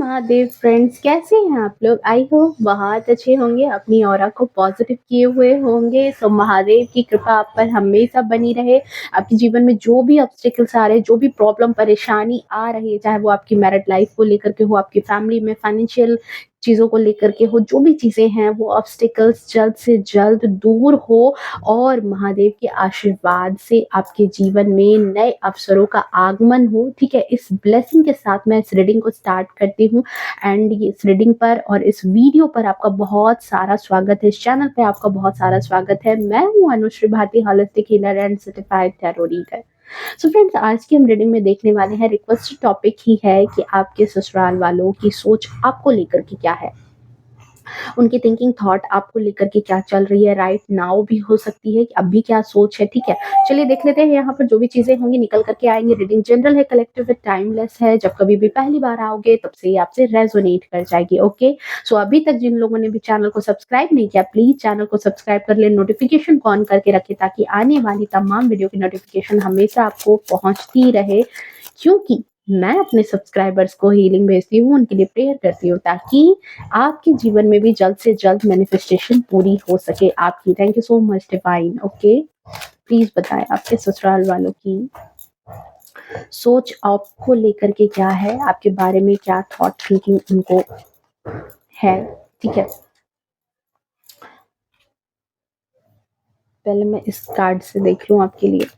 Mahadev friends, कैसे हैं आप लोग? आई होप बहुत अच्छे होंगे, अपनी ऑरा को पॉजिटिव किए हुए होंगे। सो महादेव की कृपा आप पर हमेशा बनी रहे। आपके जीवन में जो भी ऑब्स्टिकल्स आ रहे हैं, जो भी प्रॉब्लम परेशानी आ रही है, चाहे वो आपकी मैरिड लाइफ को लेकर के हो, आपकी फैमिली में फाइनेंशियल चीज़ों को लेकर के हो, जो भी चीज़ें हैं वो ऑब्स्टिकल्स जल्द से जल्द दूर हो और महादेव के आशीर्वाद से आपके जीवन में नए अवसरों का आगमन हो। ठीक है, इस ब्लेसिंग के साथ मैं इस रीडिंग को स्टार्ट करती हूँ। एंड ये इस रीडिंग पर और इस वीडियो पर आपका बहुत सारा स्वागत है। इस चैनल पे आपका बहुत सारा स्वागत है। मैं हूँ Anushree Bharti, holistic healer and certified tarot reader. So friends, आज की हम रीडिंग में देखने वाले हैं, रिक्वेस्ट टॉपिक ही है कि आपके ससुराल वालों की सोच आपको लेकर के क्या है, उनकी थिंकिंग थॉट आपको लेकर के क्या चल रही है, राइट नाउ भी हो सकती है कि अभी क्या सोच है। ठीक है, चलिए देख लेते हैं। यहाँ पर जो भी चीजें होंगी निकल करके आएंगे। रीडिंग जनरल है, कलेक्टिव है, टाइमलेस है। जब कभी भी पहली बार आओगे तब से ये आपसे रेजोनेट कर जाएगी। ओके, सो अभी तक जिन लोगों ने भी चैनल को सब्सक्राइब नहीं किया, प्लीज चैनल को सब्सक्राइब कर ले, नोटिफिकेशन को ऑन करके रखे ताकि आने वाली तमाम वीडियो की नोटिफिकेशन हमेशा आपको पहुंचती रहे। क्योंकि मैं अपने सब्सक्राइबर्स को हीलिंग भेजती हूँ, उनके लिए प्रेयर करती हूँ ताकि आपके जीवन में भी जल्द से जल्द मैनिफेस्टेशन पूरी हो सके आपकी। Thank you so much divine. Okay, please बताएं आपके ससुराल वालों की सोच आपको लेकर के क्या है, आपके बारे में क्या थॉट थिंकिंग उनको है। ठीक है, पहले मैं इस कार्ड से देख लूं आपके लिए।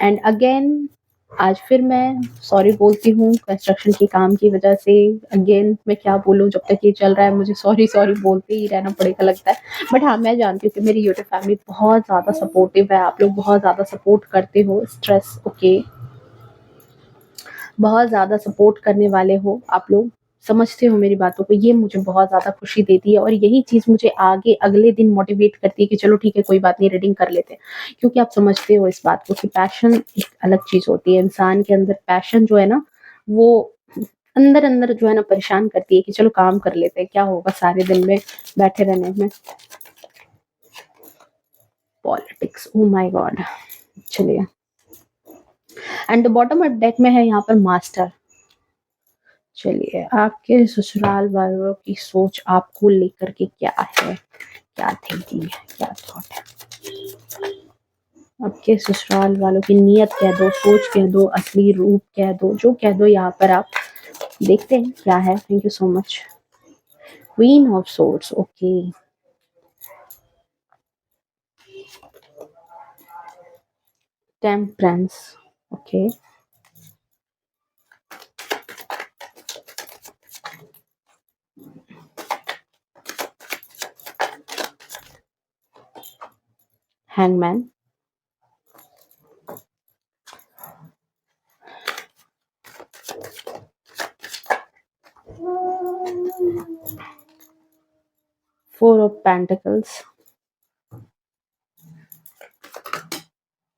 एंड अगेन आज फिर मैं सॉरी बोलती हूँ कंस्ट्रक्शन के काम की वजह से। अगेन मैं क्या बोलूँ, जब तक ये चल रहा है मुझे सॉरी सॉरी बोलते ही रहना पड़ेगा लगता है। बट हाँ, मैं जानती हूँ कि मेरी यूट्यूब फैमिली बहुत ज़्यादा सपोर्टिव है। आप लोग बहुत ज़्यादा सपोर्ट करते हो। स्ट्रेस ओके, बहुत ज़्यादा सपोर्ट करने वाले हो आप लोग, समझते हो मेरी बातों को। ये मुझे बहुत ज़्यादा खुशी देती है और यही चीज़ मुझे आगे अगले दिन मोटिवेट करती है कि चलो ठीक है, कोई बात नहीं, रीडिंग कर लेते हैं। क्योंकि आप समझते हो इस बात को कि पैशन एक अलग चीज़ होती है। इंसान के अंदर पैशन जो है ना, वो अंदर अंदर जो है ना परेशान करती है कि चलो काम कर लेते हैं, क्या होगा सारे दिन में बैठे रहने में। Politics, oh my God. चलिए, एंड बॉटम ऑफ डेक में है यहाँ पर मास्टर। चलिए, आपके ससुराल वालों की सोच आपको लेकर के क्या है, क्या थिंकिंग है, क्या थॉट है। आपके ससुराल वालों की नीयत कह दो, सोच कह दो, असली रूप कह दो, जो कह दो। यहाँ पर आप देखते हैं क्या है। Thank you so much. Queen of swords, okay. Temperance, okay. Hangman, four of pentacles.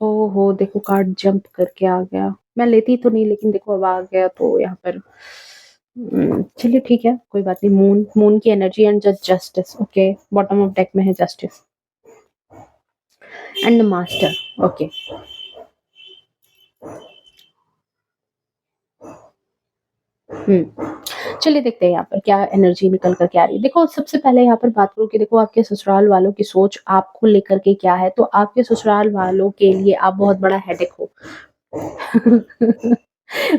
ओहो, देखो कार्ड जंप करके आ गया। मैं लेती तो नहीं, लेकिन देखो अब आ गया तो यहाँ पर चलिए ठीक है, कोई बात नहीं। मून, मून की energy and justice, okay. Bottom of deck में है जस्टिस एंड मास्टर, ओके। चलिए देखते हैं यहाँ पर क्या एनर्जी निकल कर के आ रही है। देखो, सबसे पहले यहाँ पर बात करूँ कि देखो आपके ससुराल वालों की सोच आपको लेकर के क्या है, तो आपके ससुराल वालों के लिए आप बहुत बड़ा हेडेक हो।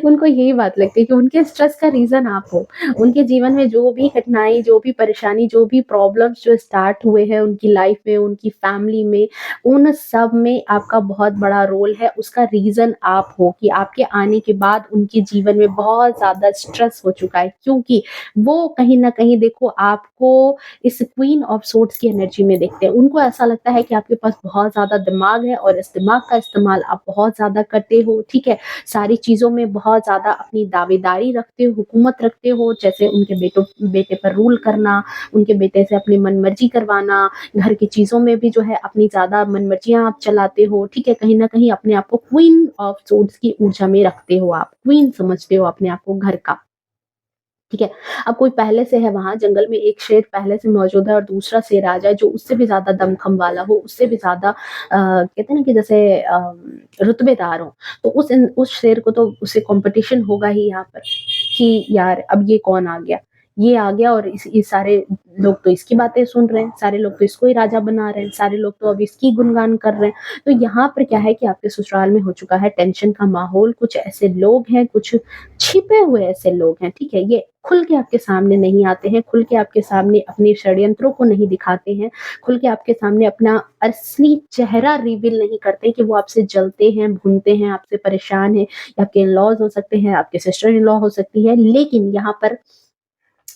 उनको यही बात लगती है कि उनके स्ट्रेस का रीजन आप हो। उनके जीवन में जो भी कठिनाई, जो भी परेशानी, जो भी प्रॉब्लम्स जो स्टार्ट हुए हैं उनकी लाइफ में, उनकी फैमिली में, उन सब में आपका बहुत बड़ा रोल है। उसका रीजन आप हो कि आपके आने के बाद उनके जीवन में बहुत ज्यादा स्ट्रेस हो चुका है। क्योंकि वो कहीं ना कहीं देखो आपको इस क्वीन ऑफ सोर्ड्स की एनर्जी में देखते हैं। उनको ऐसा लगता है कि आपके पास बहुत ज्यादा दिमाग है और इस दिमाग का इस्तेमाल आप बहुत ज्यादा करते हो। ठीक है, सारी चीज़ों में बहुत ज़्यादा अपनी दावेदारी रखते हो, हुकूमत रखते हो। जैसे उनके बेटे पर रूल करना, उनके बेटे से अपनी मनमर्जी करवाना, घर की चीज़ों में भी जो है अपनी ज़्यादा मनमर्जियाँ आप चलाते हो। ठीक है, कहीं न कहीं अपने आप को क्वीन ऑफ सोर्ड्स की ऊर्जा में रखते हो आप, क्वीन समझते हो अपने आप को घर का। ठीक है, अब कोई पहले से है वहाँ जंगल में, एक शेर पहले से मौजूद है और दूसरा शेर आ जाए जो उससे भी ज़्यादा दमखम वाला हो, उससे भी ज़्यादा कहते हैं ना कि जैसे रुतबेदार हो, तो उस शेर को तो उससे कॉम्पिटिशन होगा ही यहाँ पर। कि यार अब ये कौन आ गया? ये आ गया और इस ये सारे लोग तो इसकी बातें सुन रहे हैं, सारे लोग तो इसको ही राजा बना रहे हैं, सारे लोग तो अब इसकी गुणगान कर रहे हैं। तो यहाँ पर क्या है कि आपके ससुराल में हो चुका है टेंशन का माहौल, कुछ ऐसे लोग हैं, कुछ छिपे हुए ऐसे लोग हैं, ठीक है? ये खुल के आपके सामने नहीं आते हैं, खुल के आपके सामने अपने षड्यंत्रों को नहीं दिखाते हैं, खुल के आपके सामने अपना असली चेहरा रिवील नहीं करते कि वो आपसे जलते हैं, भूनते हैं, आपसे परेशान हैं, या आपके इन-लॉज़ हो सकते हैं, आपके सिस्टर इन लॉ हो सकती है। लेकिन यहाँ पर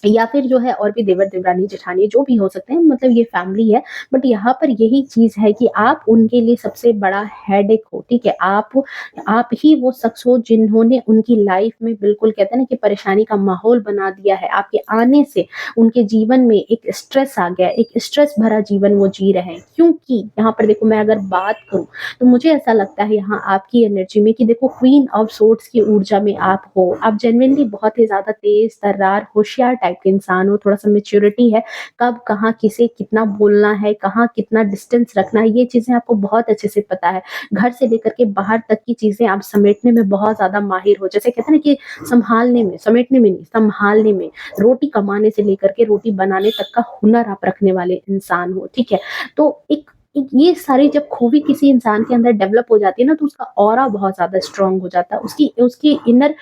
या फिर जो है और भी देवर-देवरानी, जेठानी जो भी हो सकते हैं, मतलब ये फैमिली है। बट यहाँ पर यही चीज़ है कि आप उनके लिए सबसे बड़ा हेडेक हो, ठीक है? आप ही वो शख्स हो जिन्होंने उनकी लाइफ में बिल्कुल कहते हैं ना कि परेशानी का माहौल बना दिया है। आपके आने से उनके जीवन में एक स्ट्रेस आ गया है, एक स्ट्रेस भरा जीवन वो जी रहे हैं। क्योंकि यहाँ पर देखो, मैं अगर बात करूँ, तो मुझे ऐसा लगता है यहाँ आपकी एनर्जी में कि देखो, क्वीन ऑफ सोर्ड्स की ऊर्जा में आप हो। आप जेनुइनली बहुत ही ज़्यादा तेज़ तर्रार, होशियार टाइप के इंसान हो, थोड़ा-सा मैच्योरिटी है। कब, कहाँ, किसे कितना बोलना है, कहाँ कितना डिस्टेंस रखना है, ये चीज़ें आपको बहुत अच्छे से पता है। घर से लेकर के बाहर तक की चीज़ें आप समेटने में बहुत ज़्यादा माहिर हो। जैसे कहते हैं ना कि सँभालने में, समेटने में नहीं, सँभालने में, रोटी कमाने से लेकर के रोटी बनाने तक का हुनर आप रखने वाले इंसान हो, ठीक है? तो एक एक ये सारी जब खूबी किसी इंसान के अंदर डेवलप हो जाती है ना, तो उसका ऑरा बहुत ज़्यादा स्ट्रॉन्ग हो जाता है। उसकी उसकी इनर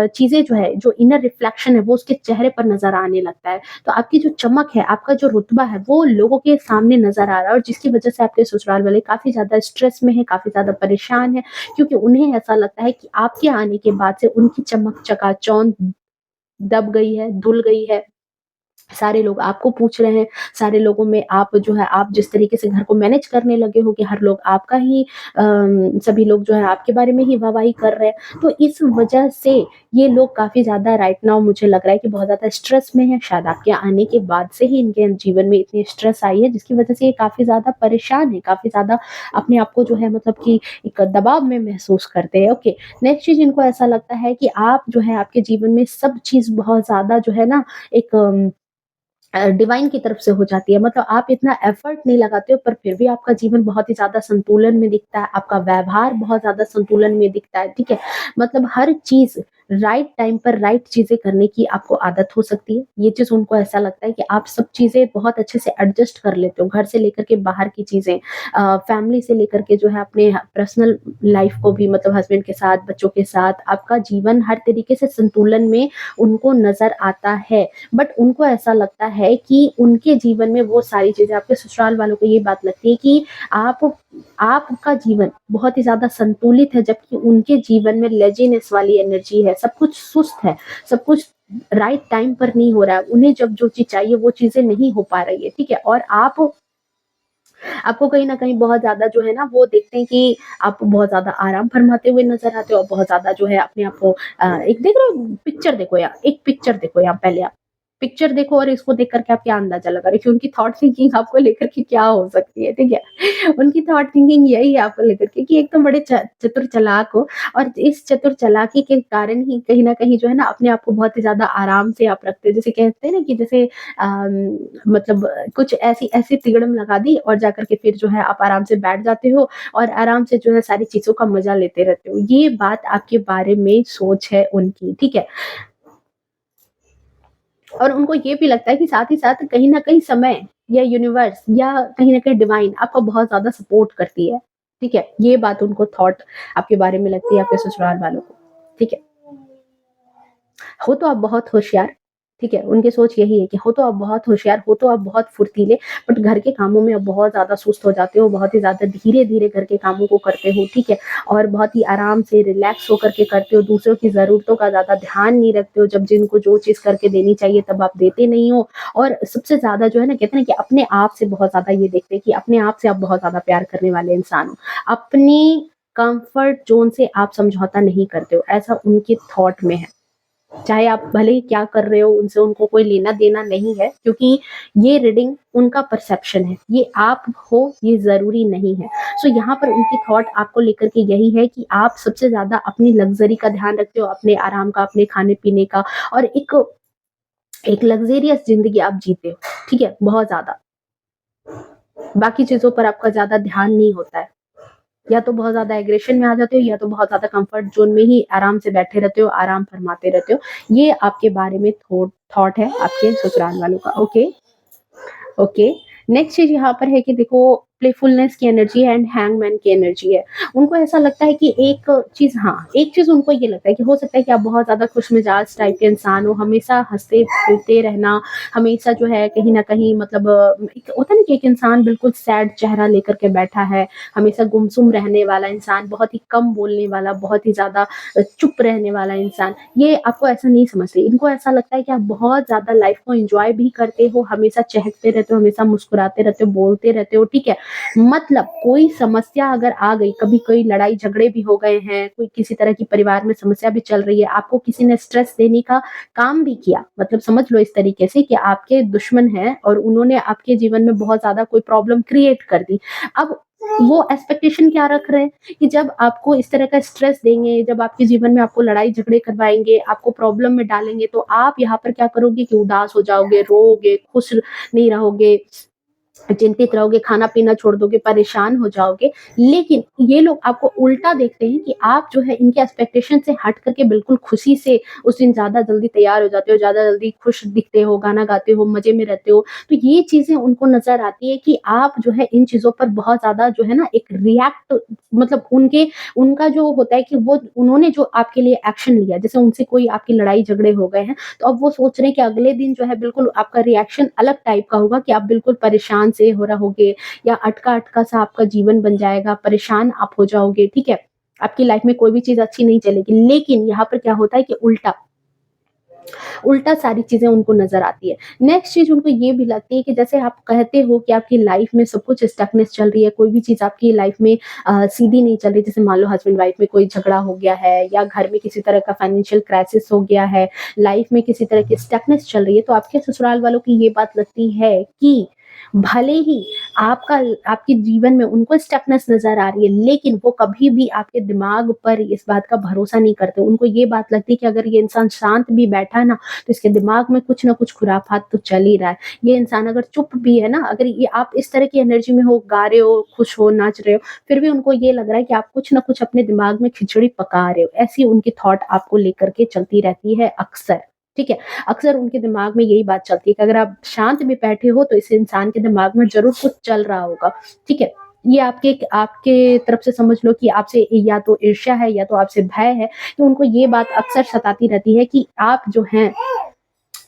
चीज़ें जो है, जो इनर रिफ्लेक्शन है, वो उसके चेहरे पर नज़र आने लगता है। तो आपकी जो चमक है, आपका जो रुतबा है, वो लोगों के सामने नज़र आ रहा है, और जिसकी वज़ह से आपके ससुराल वाले काफ़ी ज़्यादा स्ट्रेस में हैं, काफ़ी ज़्यादा परेशान हैं, क्योंकि उन्हें ऐसा लगता है कि आपके आने के बाद से उनकी चमक चकाचौंध दब गई है, धुल गई है। सारे लोग आपको पूछ रहे हैं, सारे लोगों में आप जो है, आप जिस तरीके से घर को मैनेज करने लगे हो कि हर लोग आपका ही सभी लोग जो है आपके बारे में ही वाह-वाही कर रहे हैं। तो इस वजह से ये लोग काफ़ी ज़्यादा राइट नाउ मुझे लग रहा है कि बहुत ज़्यादा स्ट्रेस में हैं। शायद आपके आने के बाद से ही इनके जीवन में इतनी स्ट्रेस आई है, जिसकी वजह से ये काफ़ी ज़्यादा परेशान हैं, काफ़ी ज़्यादा अपने आप को जो है मतलब कि एक दबाव में महसूस करते हैं। ओके, नेक्स्ट चीज़, इनको ऐसा लगता है कि आप जो है आपके जीवन में सब चीज़ बहुत ज़्यादा जो है ना एक डिवाइन की तरफ से हो जाती है। मतलब आप इतना एफर्ट नहीं लगाते हो, पर फिर भी आपका जीवन बहुत ही ज़्यादा संतुलन में दिखता है, आपका व्यवहार बहुत ज़्यादा संतुलन में दिखता है, ठीक है? मतलब हर चीज़ राइट टाइम पर राइट चीज़ें करने की आपको आदत हो सकती है। ये चीज़ उनको ऐसा लगता है कि आप सब चीज़ें बहुत अच्छे से एडजस्ट कर लेते हो, घर से लेकर के बाहर की चीज़ें, फैमिली से लेकर के जो है अपने पर्सनल लाइफ़ को भी, मतलब हस्बैंड के साथ, बच्चों के साथ, आपका जीवन हर तरीके से संतुलन में उनको नज़र आता है। बट उनको ऐसा लगता है कि उनके जीवन में वो सारी चीज़ें, आपके ससुराल वालों को ये बात लगती है कि आप आपका जीवन बहुत ही ज़्यादा संतुलित है, जबकि उनके जीवन में लेज़ीनेस वाली एनर्जी है, सब कुछ सुस्त है, सब कुछ राइट टाइम पर नहीं हो रहा है। उन्हें जब जो चीज़ चाहिए वो चीज़ें नहीं हो पा रही है, ठीक है? और आपको कहीं न कहीं बहुत ज़्यादा जो है ना, वो देखते हैं कि आप बहुत ज़्यादा आराम फरमाते हुए नज़र आते हो, और बहुत ज़्यादा जो है अपने आप को एक देख रहे हो, पिक्चर देखो यार, एक पिक्चर देखो यहाँ, पहले आप पिक्चर देखो और इसको देख कर के आप क्या अंदाज़ा लगा रहे हो कि उनकी थॉट थिंकिंग आपको लेकर के क्या हो सकती है, ठीक है? उनकी थॉट थिंकिंग यही है आपको लेकर के कि एक तो बड़े चतुर चालाक हो, और इस चतुर चालाकी के कारण ही कहीं न कहीं जो है ना, अपने आप को बहुत ही ज़्यादा आराम से आप रखते हो। जैसे कहते हैं ना कि जैसे मतलब कुछ ऐसी ऐसी तिकड़म लगा दी और जाकर के फिर जो है आप आराम से बैठ जाते हो, और आराम से जो है सारी चीज़ों का मज़ा लेते रहते हो। ये बात आपके बारे में सोच है उनकी, ठीक है? और उनको ये भी लगता है कि साथ ही साथ कहीं न कहीं समय या यूनिवर्स या कहीं न कहीं डिवाइन आपको बहुत ज़्यादा सपोर्ट करती है, ठीक है? ये बात उनको थॉट आपके बारे में लगती है, आपके ससुराल वालों को, ठीक है? हो तो आप बहुत होशियार, ठीक है? उनकी सोच यही है कि हो तो आप बहुत होशियार, हो तो आप बहुत फुर्तीले, बट घर के कामों में आप बहुत ज़्यादा सुस्त हो जाते हो, बहुत ही ज़्यादा धीरे-धीरे घर के कामों को करते हो, ठीक है? और बहुत ही आराम से रिलैक्स होकर के करते हो, दूसरों की ज़रूरतों का ज़्यादा ध्यान नहीं रखते हो, जब जिनको जो चीज़ करके देनी चाहिए तब आप देते नहीं हो, और सबसे ज़्यादा जो है ना, कहते हैं ना कि अपने आप से बहुत ज़्यादा ये देखते हैं कि अपने आप से आप बहुत ज़्यादा प्यार करने वाले इंसान हो। अपनी कम्फर्ट ज़ोन से आप समझौता नहीं करते हो, ऐसा उनके थॉट में है। चाहे आप भले ही क्या कर रहे हो, उनसे उनको कोई लेना-देना नहीं है, क्योंकि ये रीडिंग उनका परसेप्शन है, ये आप हो ये ज़रूरी नहीं है। सो यहाँ पर उनकी थॉट आपको लेकर के यही है कि आप सबसे ज़्यादा अपनी लग्ज़री का ध्यान रखते हो, अपने आराम का, अपने खाने-पीने का, और एक एक लग्ज़रियस ज़िंदगी आप जीते हो, ठीक है? बहुत ज़्यादा। बाकी चीज़ों पर आपका ज़्यादा ध्यान नहीं होता है। या तो बहुत ज़्यादा एग्रेशन में आ जाते हो या तो बहुत ज़्यादा कंफर्ट ज़ोन में ही आराम से बैठे रहते हो, आराम फरमाते रहते हो। ये आपके बारे में थॉट है आपके ससुराल वालों का। Okay, okay. नेक्स्ट चीज़ यहाँ पर है कि देखो, प्लेफुलनेस की एनर्जी एंड हैंगमैन की एनर्जी है। उनको ऐसा लगता है कि एक चीज़, हाँ, एक चीज़ उनको ये लगता है कि हो सकता है कि आप बहुत ज़्यादा खुशमिजाज टाइप के इंसान हो, हमेशा हँसते-खेलते रहना, हमेशा जो है कहीं न कहीं मतलब एक होता है ना कि एक इंसान बिल्कुल सैड चेहरा लेकर के बैठा है, हमेशा गुमसुम रहने वाला इंसान, बहुत ही कम बोलने वाला, बहुत ही ज़्यादा चुप रहने वाला इंसान, ये आपको ऐसा नहीं समझते। इनको ऐसा लगता है कि आप बहुत ज़्यादा लाइफ़ को एन्जॉय भी करते हो, हमेशा चहकते रहते हो, हमेशा मुस्कुराते रहते हो, बोलते रहते हो, ठीक है? मतलब कोई समस्या अगर आ गई, कभी कोई लड़ाई झगड़े भी हो गए हैं, कोई किसी तरह की परिवार में समस्या भी चल रही है, आपको किसी ने स्ट्रेस देने का काम भी किया, मतलब समझ लो इस तरीके से कि आपके दुश्मन हैं और उन्होंने आपके जीवन में बहुत ज़्यादा कोई प्रॉब्लम क्रिएट कर दी। अब वो एक्सपेक्टेशन क्या रख रहे हैं कि जब आपको इस तरह का स्ट्रेस देंगे, जब आपके जीवन में आपको लड़ाई झगड़े करवाएँगे, आपको प्रॉब्लम में डालेंगे, तो आप यहाँ पर क्या करोगे कि उदास हो जाओगे, रोओगे, खुश नहीं रहोगे, चिंतित रहोगे, खाना-पीना छोड़ दोगे, परेशान हो जाओगे। लेकिन ये लोग आपको उल्टा देखते हैं कि आप जो है इनके एक्सपेक्टेशन से हट करके बिल्कुल खुशी से उस दिन ज़्यादा जल्दी तैयार हो जाते हो, ज़्यादा जल्दी खुश दिखते हो, गाना गाते हो, मज़े में रहते हो। तो ये चीज़ें उनको नज़र आती है कि आप जो है इन चीज़ों पर बहुत ज़्यादा जो है ना एक रिएक्ट, मतलब उनका जो होता है कि वो उन्होंने जो आपके लिए एक्शन लिया, जैसे उनसे कोई आपकी लड़ाई झगड़े हो गए हैं, तो अब वो सोच रहे हैं कि अगले दिन जो है बिल्कुल आपका रिएक्शन अलग टाइप का होगा कि आप बिल्कुल परेशान से हो रहोगे या अटका-अटका सा आपका जीवन बन जाएगा, परेशान आप हो जाओगे, ठीक है? आपकी लाइफ में कोई भी चीज़ अच्छी नहीं चलेगी। लेकिन यहाँ पर क्या होता है कि उल्टा उल्टा सारी चीज़ें उनको नज़र आती है। नेक्स्ट चीज़ उनको ये भी लगती है कि जैसे आप कहते हो कि आपकी लाइफ में सब कुछ स्टकनेस चल रही है, कोई भी चीज़ आपकी लाइफ में सीधी नहीं चल रही, जैसे मान लो हस्बैंड-वाइफ में कोई झगड़ा हो गया है या घर में किसी तरह का फाइनेंशियल क्राइसिस हो गया है, लाइफ में किसी तरह की स्टकनेस चल रही है, तो आपके ससुराल वालों की ये बात लगती है कि भले ही आपका आपके जीवन में उनको स्टकनेस नज़र आ रही है, लेकिन वो कभी भी आपके दिमाग पर इस बात का भरोसा नहीं करते। उनको ये बात लगती है कि अगर ये इंसान शांत भी बैठा है ना, तो इसके दिमाग में कुछ ना कुछ खुराफात तो चल ही रहा है। ये इंसान अगर चुप भी है ना, अगर ये आप इस तरह की एनर्जी में हो, गा रहे हो, खुश हो, नाच रहे हो, फिर भी उनको ये लग रहा है कि आप कुछ ना कुछ अपने दिमाग में खिचड़ी पका रहे हो। ऐसी उनकी थॉट आपको लेकर के चलती रहती है अक्सर, ठीक है? अक्सर उनके दिमाग में यही बात चलती है कि अगर आप शांत भी बैठे हो, तो इस इंसान के दिमाग में ज़रूर कुछ चल रहा होगा, ठीक है? ये आपके आपके तरफ से समझ लो कि आपसे या तो ईर्ष्या है या तो आपसे भय है, तो उनको ये बात अक्सर सताती रहती है कि आप जो हैं,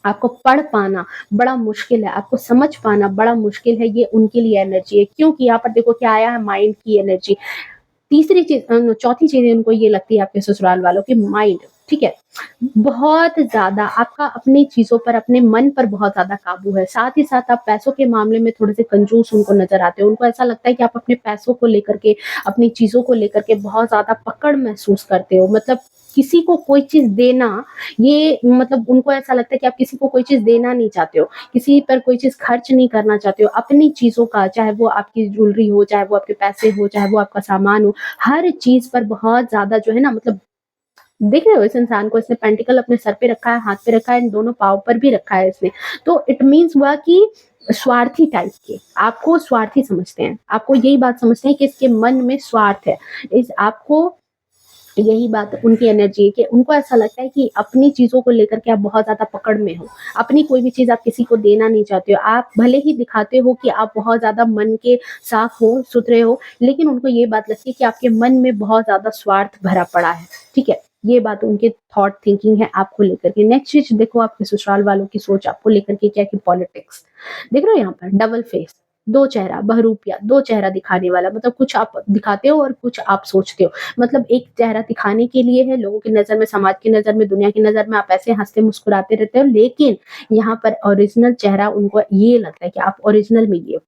आपको पढ़ पाना बड़ा मुश्किल है, आपको समझ पाना बड़ा मुश्किल है, ये उनके लिए एनर्जी है। क्योंकि यहाँ पर देखो क्या आया है, माइंड की एनर्जी। तीसरी चीज़ चौथी चीज़ उनको ये लगती है आपके ससुराल वालों की, माइंड, ठीक है? बहुत ज़्यादा आपका अपनी चीज़ों पर, अपने मन पर बहुत ज़्यादा काबू है। साथ ही साथ आप पैसों के मामले में थोड़े-से कंजूस उनको नज़र आते हो। उनको ऐसा लगता है कि आप अपने पैसों को लेकर के, अपनी चीज़ों को लेकर के बहुत ज़्यादा पकड़ महसूस करते हो। मतलब किसी को कोई चीज़ देना, ये मतलब उनको ऐसा लगता है कि आप किसी को कोई चीज़ देना नहीं चाहते हो, किसी पर कोई चीज़ खर्च नहीं करना चाहते हो। अपनी चीज़ों का, चाहे वो आपकी ज्वेलरी हो, चाहे वो आपके पैसे हो, चाहे वो आपका सामान हो, हर चीज़ पर बहुत ज़्यादा जो है ना, मतलब देख रहे हो इस इंसान को, इसने पेंटिकल अपने सर पे रखा है, हाथ पे रखा है, इन दोनों पाँव पर भी रखा है इसने। तो इट मीन्स हुआ कि स्वार्थी टाइप के, आपको स्वार्थी समझते हैं। आपको यही बात समझते हैं कि इसके मन में स्वार्थ है। इस आपको यही बात उनकी एनर्जी है कि उनको ऐसा लगता है कि अपनी चीज़ों को लेकर के आप बहुत ज़्यादा पकड़ में हो। अपनी कोई भी चीज़ आप किसी को देना नहीं चाहते हो। आप भले ही दिखाते हो कि आप बहुत ज़्यादा मन के साफ हो, सुथरे हो, लेकिन उनको ये बात लगती है कि आपके मन में बहुत ज़्यादा स्वार्थ भरा पड़ा है। ठीक है? ये बात उनके थॉट थिंकिंग है आपको लेकर के। नेक्स्ट चीज़ देखो, आपके ससुराल वालों की सोच आपको लेकर के क्या है कि पॉलिटिक्स। देख रहे हो यहाँ पर डबल फेस, दो चेहरा, बहरूपिया, दो चेहरा दिखाने वाला, मतलब कुछ आप दिखाते हो और कुछ आप सोचते हो। मतलब एक चेहरा दिखाने के लिए है, लोगों की नज़र में, समाज की नज़र में, दुनिया की नज़र में आप ऐसे हँसते मुस्कुराते रहते हो, लेकिन यहाँ पर ओरिजिनल चेहरा उनको ये लगता है कि आप ओरिजिनल में ये हो।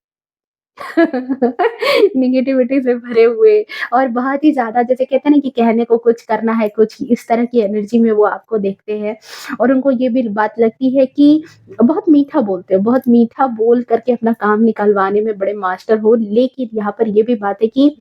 नेगेटिविटी से भरे हुए और बहुत ही ज़्यादा, जैसे कहते हैं ना कि कहने को कुछ, करना है कुछ, इस तरह की एनर्जी में वो आपको देखते हैं। और उनको ये भी बात लगती है कि बहुत मीठा बोलते हो, बहुत मीठा बोल करके अपना काम निकलवाने में बड़े मास्टर हो, लेकिन यहाँ पर ये भी बात है कि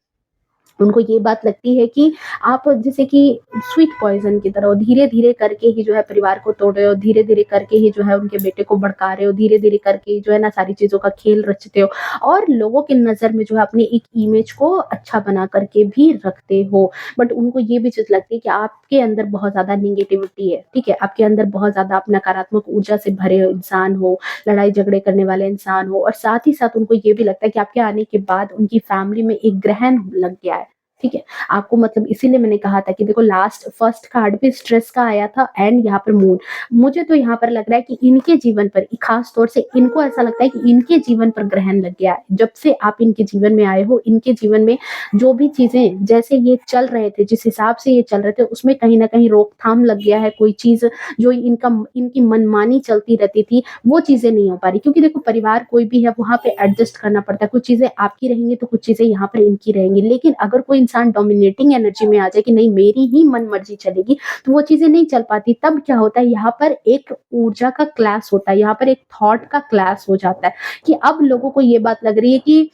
उनको ये बात लगती है कि आप जैसे कि स्वीट पॉइज़न की तरह हो, धीरे-धीरे करके ही जो है परिवार को तोड़ रहे हो, धीरे-धीरे करके ही जो है उनके बेटे को भड़का रहे हो, धीरे-धीरे करके ही जो है ना सारी चीज़ों का खेल रचते हो और लोगों की नज़र में जो है अपनी एक इमेज को अच्छा बना कर के भी रखते हो। बट उनको ये भी चीज़ लगती है कि आपके अंदर बहुत ज़्यादा नेगेटिविटी है, ठीक है? आपके अंदर बहुत ज़्यादा आप नकारात्मक ऊर्जा से भरे इंसान हो, लड़ाई-झगड़े करने वाले इंसान हो और साथ ही साथ उनको ये भी लगता है कि आपके आने के बाद उनकी फैमिली में एक ग्रहण लग गया है। ठीक है? आपको मतलब इसीलिए मैंने कहा था कि देखो लास्ट फर्स्ट कार्ड भी स्ट्रेस का आया था एंड यहाँ पर मून। मुझे तो यहाँ पर लग रहा है कि इनके जीवन पर खास तौर से इनको ऐसा लगता है कि इनके जीवन पर ग्रहण लग गया है। जब से आप इनके जीवन में आए हो, इनके जीवन में जो भी चीज़ें जैसे ये चल रहे थे, जिस हिसाब से ये चल रहे थे, उसमें कहीं न कहीं रोकथाम लग गया है। कोई चीज़ जो इनकी मनमानी चलती रहती थी, वो चीज़ें नहीं हो पा रही। क्योंकि देखो परिवार कोई भी है, वहाँ पे एडजस्ट करना पड़ता है। कुछ चीज़ें आपकी रहेंगी, तो कुछ चीज़ें यहाँ पर इनकी रहेंगी। लेकिन अगर कोई इंसान डोमिनेटिंग एनर्जी में आ जाए कि नहीं मेरी ही मन मर्जी चलेगी, तो वो चीज़ें नहीं चल पाती। तब क्या होता है यहाँ पर एक ऊर्जा का क्लैश होता है, यहाँ पर एक थॉट का क्लैश हो जाता है कि अब लोगों को ये बात लग रही है कि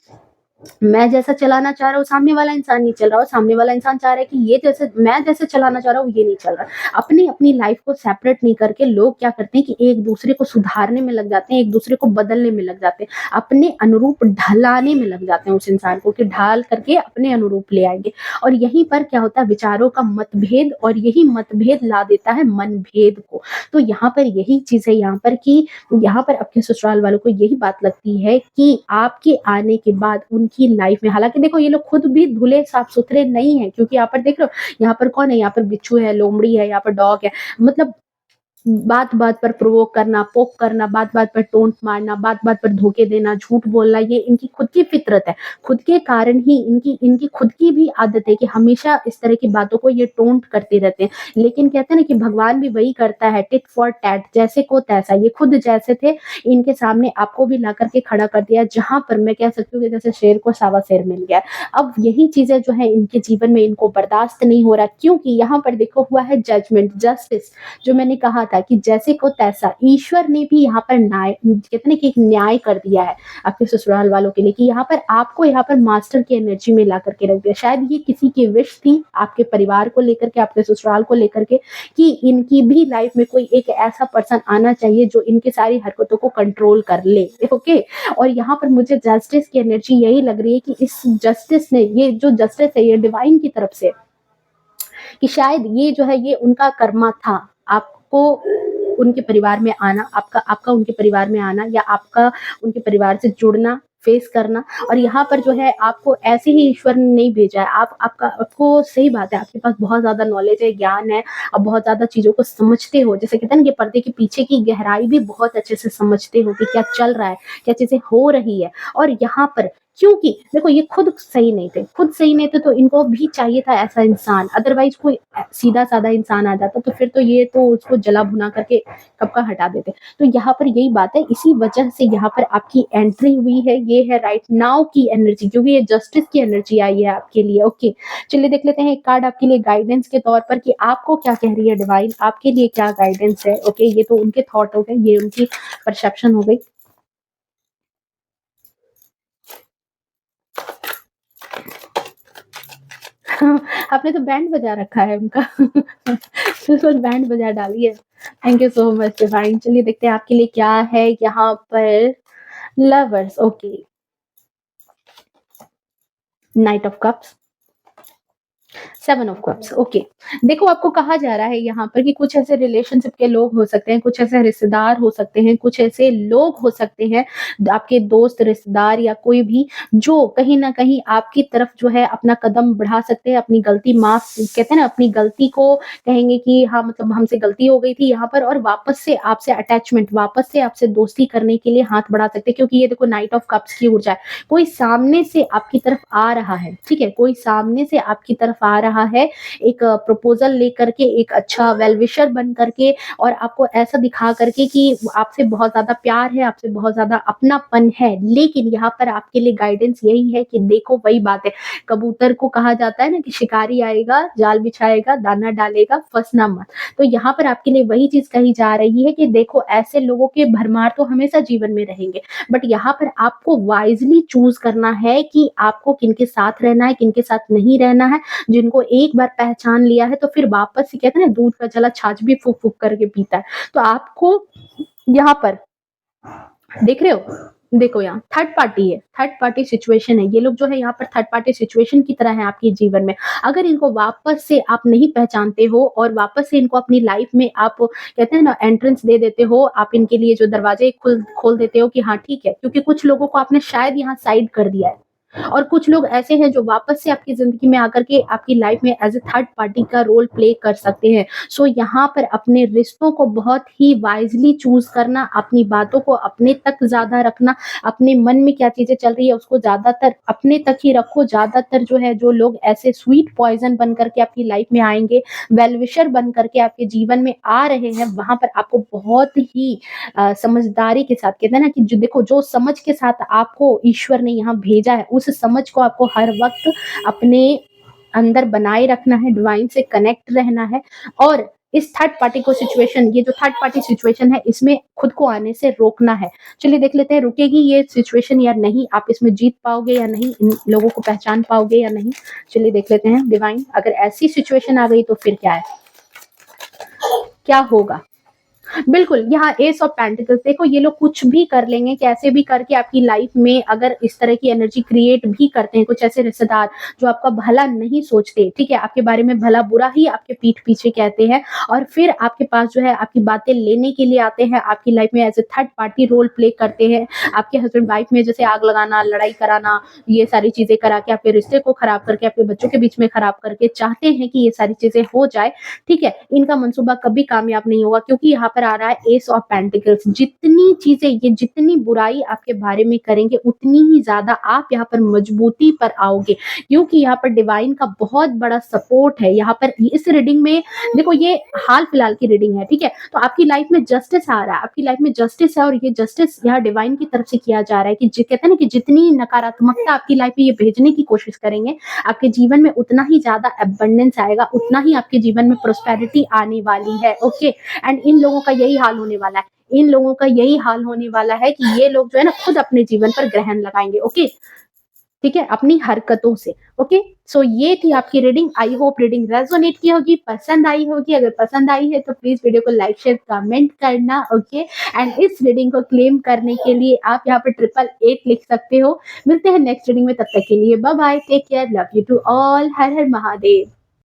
मैं जैसा चलाना चाह रहा हूँ सामने वाला इंसान नहीं चल रहा और सामने वाला इंसान चाह रहा है कि ये जैसे मैं जैसे चलाना चाह रहा हूँ ये नहीं चल रहा। अपनी अपनी लाइफ को सेपरेट नहीं करके लोग क्या करते हैं कि एक दूसरे को सुधारने में लग जाते हैं, एक दूसरे को बदलने में लग जाते हैं, अपने अनुरूप ढलाने में लग जाते हैं उस इंसान को कि ढाल करके अपने अनुरूप ले आएंगे। और यहीं पर क्या होता है विचारों का मतभेद और यही मतभेद ला देता है मनभेद को। तो यहाँ पर यही चीज है यहाँ पर कि यहाँ पर आपके ससुराल वालों को यही बात लगती है कि आपके आने के बाद उनकी लाइफ में हालाँकि देखो ये लोग खुद भी धुले साफ-सुथरे नहीं हैं क्योंकि यहाँ पर देख रहे हो, यहाँ पर कौन है, यहाँ पर बिच्छू है, लोमड़ी है, यहाँ पर डॉग है। मतलब बात-बात पर प्रोवोक करना, पोक करना, बात-बात पर टोंट मारना, बात-बात पर धोखे देना, झूठ बोलना, ये इनकी खुद की फितरत है। खुद के कारण ही इनकी इनकी खुद की भी आदत है कि हमेशा इस तरह की बातों को ये टोंट करते रहते हैं। लेकिन कहते हैं ना कि भगवान भी वही करता है टिट फॉर टैट, जैसे को तैसा। ये खुद जैसे थे, इनके सामने आपको भी ला कर के खड़ा कर दिया, जहाँ पर मैं कह सकती हूँ कि जैसे शेर को सावा शेर मिल गया। अब यही चीज़ें जो है इनके जीवन में इनको बर्दाश्त नहीं हो रहा क्योंकि यहाँ पर देखो हुआ है जजमेंट, जस्टिस। जो मैंने कहा था कि जैसे को तैसा ईश्वर ने भी यहाँ पर न्याय कहते हैं ना कि एक न्याय कर दिया है आपके ससुराल वालों के लिए कि यहाँ पर आपको यहाँ पर मास्टर की एनर्जी में ला करके रख दिया। शायद ये किसी की विश थी आपके परिवार को लेकर के, आपके ससुराल को लेकर के कि इनकी भी लाइफ में कोई एक ऐसा पर्सन आना चाहिए जो इनकी सारी हरकतों को कंट्रोल कर ले। ओके। और यहाँ पर मुझे जस्टिस की एनर्जी यही लग रही है कि इस जस्टिस ने ये जो जस्टिस है ये डिवाइन की तरफ से कि शायद ये जो है ये उनका कर्मा था। आपको उनके परिवार में आना, आपका आपका उनके परिवार में आना या आपका उनके परिवार से जुड़ना, फेस करना। और यहाँ पर जो है आपको ऐसे ही ईश्वर ने नहीं भेजा है। आपको सही बात है, आपके पास बहुत ज़्यादा नॉलेज है, ज्ञान है, आप बहुत ज़्यादा चीज़ों को समझते हो। जैसे कहते हैं ना कि पर्दे के पीछे की गहराई भी बहुत अच्छे से समझते हो कि क्या चल रहा है, क्या चीज़ें हो रही है। और यहाँ पर क्योंकि देखो ये खुद सही नहीं थे, खुद सही नहीं थे तो इनको भी चाहिए था ऐसा इंसान, अदरवाइज़ कोई सीधा-साधा इंसान आ जाता तो फिर तो ये तो उसको जला-भुना करके कब का हटा देते। तो यहाँ पर यही बात है, इसी वजह से यहाँ पर आपकी एंट्री हुई है, ये है राइट नाउ की एनर्जी क्योंकि ये जस्टिस की एनर्जी आई है आपके लिए। ओके, चलिए देख लेते हैं एक कार्ड आपके लिए गाइडेंस के तौर पर कि आपको क्या कह रही है डिवाइन, आपके लिए क्या गाइडेंस है। ओके, ये तो उनके थॉट हो गए, ये उनकी परसेप्शन हो गई। हाँ, आपने तो बैंड बजा रखा है उनका। बिल्कुल बैंड बजा डाली है। Thank you so much divine. चलिए देखते हैं आपके लिए क्या है यहाँ पर। Lovers, okay, night of cups, seven of cups. Okay, देखो आपको कहा जा रहा है यहाँ पर कि कुछ ऐसे रिलेशनशिप के लोग हो सकते हैं, कुछ ऐसे रिश्तेदार हो सकते हैं, कुछ ऐसे लोग हो सकते हैं, आपके दोस्त रिश्तेदार या कोई भी जो कहीं ना कहीं आपकी तरफ जो है अपना कदम बढ़ा सकते हैं, अपनी गलती माफ कहते हैं ना, अपनी गलती को कहेंगे कि हाँ मतलब हमसे गलती हो गई थी यहाँ पर और वापस से आपसे अटैचमेंट, वापस से आपसे दोस्ती करने के लिए हाथ बढ़ा सकते हैं क्योंकि ये देखो नाइट ऑफ कप्स की ऊर्जा है। कोई सामने से आपकी तरफ आ रहा है, ठीक है, कोई सामने से आपकी तरफ आ रहा है, एक प्रपोज़ल लेकर के, एक अच्छा वेल विशर बन करके और आपको ऐसा दिखा करके कि आपसे बहुत ज़्यादा प्यार है, आपसे बहुत ज़्यादा अपनापन है। लेकिन यहाँ पर आपके लिए गाइडेंस यही है कि देखो वही बात है, कबूतर को कहा जाता है ना कि शिकारी आएगा, जाल बिछाएगा, दाना डालेगा, फँसना मत। तो यहाँ पर आपके लिए वही चीज़ कही जा रही है कि देखो ऐसे लोगों के भरमार तो हमेशा जीवन में रहेंगे, बट यहाँ पर आपको वाइज़ली चूज़ करना है कि आपको किनके साथ रहना है, किनके साथ नहीं रहना है। जिनको एक बार पहचान लिया है तो फिर वापस से कहते हैं ना दूध का जला छाछ भी फूँक-फूँक करके पीता है। तो आपको यहाँ पर देख रहे हो? देखो यहाँ थर्ड पार्टी है, थर्ड पार्टी सिचुएशन है। ये लोग जो है यहाँ पर थर्ड पार्टी सिचुएशन की तरह है आपके जीवन में। अगर इनको वापस से आप नहीं पहचानते हो और वापस से इनको अपनी लाइफ में आप कहते हैं ना एंट्रेंस दे देते हो, आप इनके लिए जो दरवाजे खुल खोल देते हो कि हाँ ठीक है, क्योंकि कुछ लोगों को आपने शायद यहाँ साइड कर दिया है। और कुछ लोग ऐसे हैं जो वापस से आपकी ज़िंदगी में आकर के आपकी लाइफ में एज़ अ थर्ड पार्टी का रोल प्ले कर सकते हैं। सो यहाँ पर अपने रिश्तों को बहुत ही वाइज़ली चूज़ करना, अपनी बातों को अपने तक ज़्यादा रखना, अपने मन में क्या चीज़ें चल रही है उसको ज़्यादातर अपने तक ही रखो। ज़्यादातर जो है जो लोग ऐसे स्वीट पॉइज़न बन कर के आपकी लाइफ में आएँगे, वेल विशर बन कर के आपके जीवन में आ रहे हैं, वहाँ पर आपको बहुत ही समझदारी के साथ कहते हैं ना कि जो देखो जो समझ के साथ आपको ईश्वर ने यहाँ भेजा है, उस समझ को आपको हर वक़्त अपने अंदर बनाए रखना है, डिवाइन से कनेक्ट रहना है और इस थर्ड पार्टी को सिचुएशन ये जो थर्ड पार्टी सिचुएशन है इसमें खुद को आने से रोकना है। चलिए देख लेते हैं रुकेगी ये सिचुएशन या नहीं, आप इसमें जीत पाओगे या नहीं, इन लोगों को पहचान पाओगे या नहीं? चलिए देख लेते हैं डिवाइन अगर ऐसी सिचुएशन आ गई तो फिर क्या है? क्या होगा? बिल्कुल, यहाँ एस ऑफ पेंटिकल्स देखो ये लोग कुछ भी कर लेंगे, कैसे भी करके आपकी लाइफ में अगर इस तरह की एनर्जी क्रिएट भी करते हैं, कुछ ऐसे रिश्तेदार जो आपका भला नहीं सोचते, ठीक है? आपके बारे में भला-बुरा ही आपके पीठ पीछे कहते हैं और फिर आपके पास जो है आपकी बातें लेने के लिए आते हैं, आपकी लाइफ में as a third party role play करते हैं। आपके हस्बैंड वाइफ में जैसे आग लगाना, लड़ाई कराना, ये सारी चीज़ें करा के आपके रिश्ते को खराब करके, आपके बच्चों के बीच में खराब करके चाहते हैं कि ये सारी चीज़ें हो जाए, ठीक है? इनका मंसूबा कभी कामयाब नहीं होगा क्योंकि यहाँ पर आ रहा है एस ऑफ पेंटिकल्स। जितनी चीजें ये जितनी बुराई आपके बारे में करेंगे उतनी ही ज्यादा आप यहाँ पर मजबूती पर आओगे क्योंकि यहाँ पर डिवाइन का बहुत बड़ा सपोर्ट है। यहाँ पर इस रीडिंग में देखो ये हाल फिलहाल की रीडिंग है, ठीक है? तो आपकी लाइफ में जस्टिस आ रहा है, आपकी लाइफ में जस्टिस है और ये जस्टिस यहाँ डिवाइन की तरफ से किया जा रहा है कि कहते हैं ना कि जितनी नकारात्मकता आपकी लाइफ में ये भेजने की कोशिश करेंगे आपके जीवन में उतना ही ज्यादा एबंडेंस आएगा, उतना ही आपके जीवन में प्रोस्पेरिटी आने वाली है। ओके, एंड इन लोगों का यही हाल होने वाला है, इन लोगों का यही हाल होने वाला है कि ये लोग जो है ना खुद अपने जीवन पर ग्रहण लगाएंगे। ओके, ठीक है, अपनी हरकतों से। ओके, सो ये थी आपकी reading. I hope reading resonate की होगी, पसंद आई होगी। अगर पसंद आई है तो प्लीज वीडियो को लाइक शेयर कमेंट करना। ओके, एंड इस रीडिंग को क्लेम करने के लिए आप यहाँ पर 888 लिख सकते हो। मिलते हैं नेक्स्ट रीडिंग में, तब तक के लिए bye bye, take care, love you to all, हर हर महादेव।